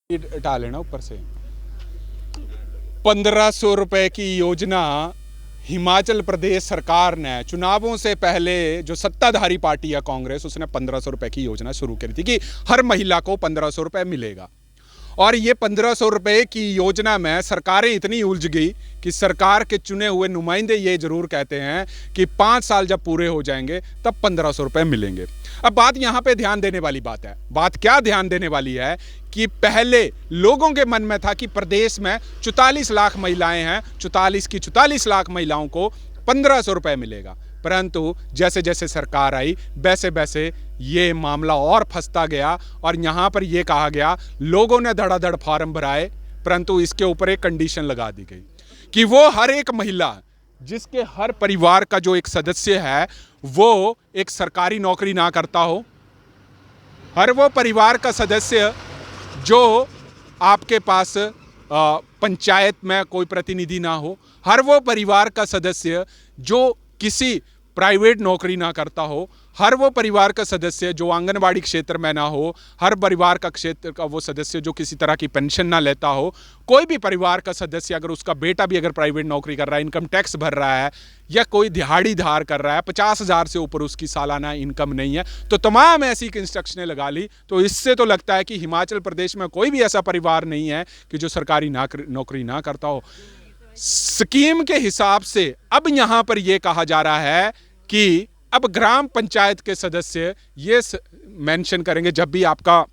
हटा लेना ऊपर से। 1500 रुपए की योजना हिमाचल प्रदेश सरकार ने चुनावों से पहले, जो सत्ताधारी पार्टी है कांग्रेस, उसने 1500 रुपए की योजना शुरू करी थी कि हर महिला को 1500 रुपए मिलेगा। और ये 1500 रुपए की योजना में सरकारें इतनी उलझ गई कि सरकार के चुने हुए नुमाइंदे ये जरूर कहते हैं कि 5 साल जब पूरे हो जाएंगे तब 1500 रुपए मिलेंगे। अब बात यहाँ पे ध्यान देने वाली बात है। बात क्या ध्यान देने वाली है कि पहले लोगों के मन में था कि प्रदेश में 44 लाख महिलाएं हैं, 44 की 44 लाख महिलाओं को 1500 रुपए मिलेगा। परंतु जैसे जैसे सरकार आई वैसे वैसे ये मामला और फंसता गया और यहाँ पर ये कहा गया, लोगों ने धड़ाधड़ फार्म भराए, परंतु इसके ऊपर एक कंडीशन लगा दी गई कि वो हर एक महिला जिसके हर परिवार का जो एक सदस्य है वो एक सरकारी नौकरी ना करता हो, हर वो परिवार का सदस्य जो आपके पास पंचायत में कोई प्रतिनिधि ना हो, हर वो परिवार का सदस्य जो किसी प्राइवेट नौकरी ना करता हो, हर वो परिवार का सदस्य जो आंगनबाड़ी क्षेत्र में ना हो, हर परिवार का क्षेत्र का वो सदस्य जो किसी तरह की पेंशन ना लेता हो, कोई भी परिवार का सदस्य अगर उसका बेटा भी अगर प्राइवेट नौकरी कर रहा है, इनकम टैक्स भर रहा है या कोई दिहाड़ीदार कर रहा है, 50,000 से ऊपर उसकी सालाना इनकम नहीं है, तो तमाम ऐसी इंस्ट्रक्शनें लगा ली। तो इससे तो लगता है कि हिमाचल प्रदेश में कोई भी ऐसा परिवार नहीं है कि जो सरकारी नौकरी ना करता हो। स्कीम के हिसाब से अब यहां पर यह कहा जा रहा है कि अब ग्राम पंचायत के सदस्य ये मेंशन करेंगे, जब भी आपका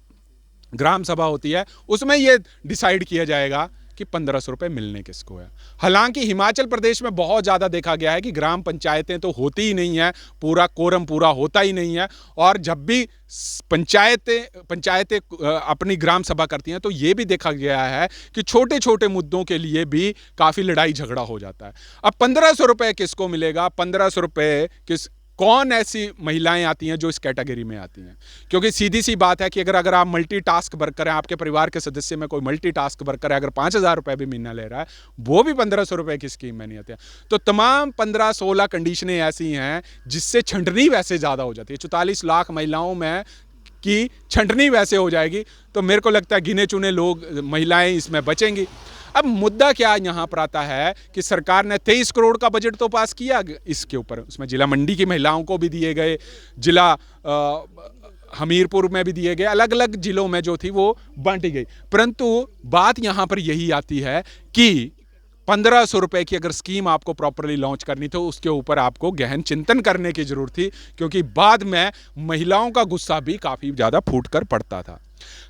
ग्राम सभा होती है उसमें ये डिसाइड किया जाएगा कि 1500 रुपए मिलने किसको है। हालांकि हिमाचल प्रदेश में बहुत ज़्यादा देखा गया है कि ग्राम पंचायतें तो होती ही नहीं है, पूरा कोरम पूरा होता ही नहीं है, और जब भी पंचायतें अपनी ग्राम सभा करती हैं तो ये भी देखा गया है कि छोटे छोटे मुद्दों के लिए भी काफ़ी लड़ाई झगड़ा हो जाता है। अब 1500 रुपए किसको मिलेगा, 1500 रुपए कौन ऐसी महिलाएं आती हैं जो इस कैटेगरी में आती हैं? क्योंकि सीधी सी बात है कि अगर आप मल्टीटास्क वर्कर हैं, आपके परिवार के सदस्य में कोई मल्टीटास्क वर्कर है, अगर 5,000 रुपए भी महीना ले रहा है, वो भी 1500 रुपए की स्कीम में नहीं आते हैं। तो तमाम 15-16 कंडीशनें ऐसी हैं जिससे छंटनी वैसे ज़्यादा हो जाती है। 44 लाख महिलाओं में की छंटनी वैसे हो जाएगी तो मेरे को लगता है गिने चुने लोग, महिलाएं इसमें बचेंगी। अब मुद्दा क्या यहाँ पर आता है कि सरकार ने 23 करोड़ का बजट तो पास किया इसके ऊपर, उसमें जिला मंडी की महिलाओं को भी दिए गए, जिला हमीरपुर में भी दिए गए, अलग अलग जिलों में जो थी वो बांटी गई। परंतु बात यहाँ पर यही आती है कि 1500 रुपए की अगर स्कीम आपको प्रॉपरली लॉन्च करनी तो उसके ऊपर आपको गहन चिंतन करने की जरूरत थी, क्योंकि बाद में महिलाओं का गुस्सा भी काफ़ी ज़्यादा फूट कर पड़ता था।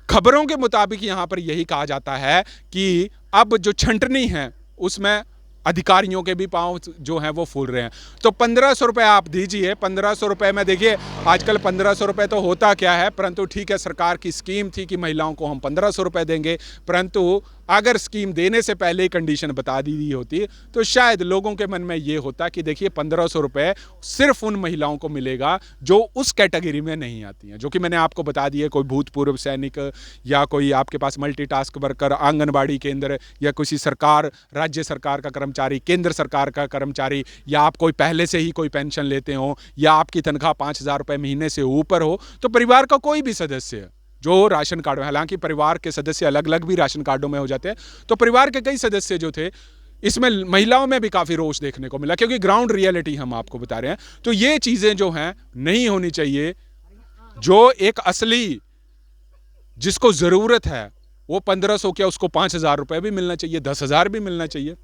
खबरों के मुताबिक यहाँ पर यही कहा जाता है कि अब जो छंटनी है उसमें अधिकारियों के भी पांव जो हैं वो फूल रहे हैं। तो 1500 रुपए आप दीजिए। 1500 रुपए में देखिए आजकल 1500 रुपए तो होता क्या है, परंतु ठीक है सरकार की स्कीम थी कि महिलाओं को हम 1500 रुपए देंगे, परंतु अगर स्कीम देने से पहले ही कंडीशन बता दी होती तो शायद लोगों के मन में ये होता कि देखिए 1500 रुपए सिर्फ उन महिलाओं को मिलेगा जो उस कैटेगरी में नहीं आती हैं, जो कि मैंने आपको बता दी है, कोई भूतपूर्व सैनिक या कोई आपके पास मल्टीटास्क वर्कर, आंगनबाड़ी केंद्र या किसी सरकार, राज्य सरकार का कर्मचारी, केंद्र सरकार का कर्मचारी, या आप कोई पहले से ही कोई पेंशन लेते हो या आपकी तनख्वाह 5,000 रुपये महीने से ऊपर हो, तो परिवार का कोई भी सदस्य जो राशन कार्ड में, हालांकि परिवार के सदस्य अलग अलग भी राशन कार्डों में हो जाते हैं, तो परिवार के कई सदस्य जो थे, इसमें महिलाओं में भी काफ़ी रोष देखने को मिला, क्योंकि ग्राउंड रियलिटी हम आपको बता रहे हैं। तो ये चीज़ें जो हैं नहीं होनी चाहिए। जो एक असली जिसको ज़रूरत है वो 1500 क्या, उसको 5,000 रुपये भी मिलना चाहिए, 10,000 भी मिलना चाहिए।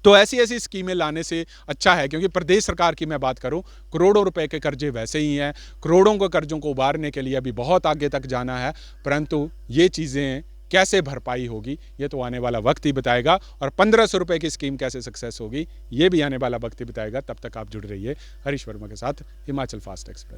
तो ऐसी ऐसी स्कीमें लाने से अच्छा है, क्योंकि प्रदेश सरकार की मैं बात करूं, करोड़ों रुपए के कर्जे वैसे ही हैं, करोड़ों के कर्जों को उबारने के लिए अभी बहुत आगे तक जाना है, परंतु ये चीज़ें कैसे भरपाई होगी ये तो आने वाला वक्त ही बताएगा, और 1500 रुपए की स्कीम कैसे सक्सेस होगी ये भी आने वाला वक्त ही बताएगा। तब तक आप जुड़ रहिए हरीश वर्मा के साथ, हिमाचल फास्ट एक्सप्रेस।